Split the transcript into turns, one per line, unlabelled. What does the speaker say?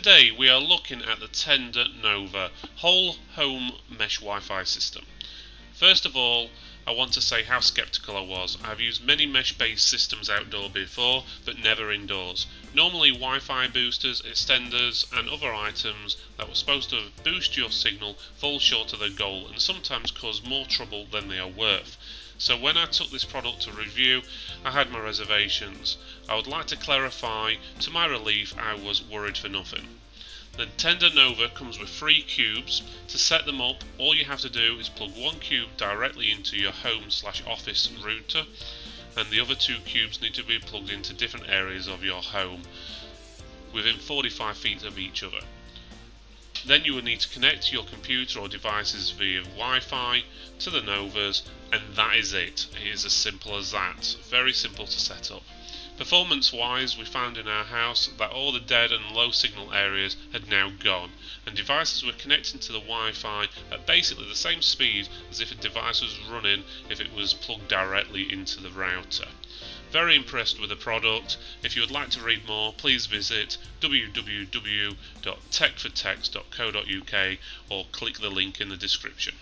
Today we are looking at the Tenda Nova whole home mesh Wi-Fi system. First of all, I want to say how skeptical I was. I've used many mesh-based systems outdoor before, but never indoors. Normally Wi-Fi boosters, extenders and other items that were supposed to boost your signal fall short of their goal and sometimes cause more trouble than they are worth. So when I took this product to review, I had my reservations. I would like to clarify, to my relief, I was worried for nothing. The Tenda Nova comes with 3 cubes. To set them up, all you have to do is plug one cube directly into your home/office router, and the other 2 cubes need to be plugged into different areas of your home, within 45 feet of each other. Then you will need to connect your computer or devices via Wi-Fi to the Novas, and that is it. It is as simple as that. Very simple to set up. Performance wise, we found in our house that all the dead and low signal areas had now gone, and devices were connecting to the Wi-Fi at basically the same speed as if a device was running if it was plugged directly into the router. Very impressed with the product. If you would like to read more, please visit www.techfortex.co.uk or click the link in the description.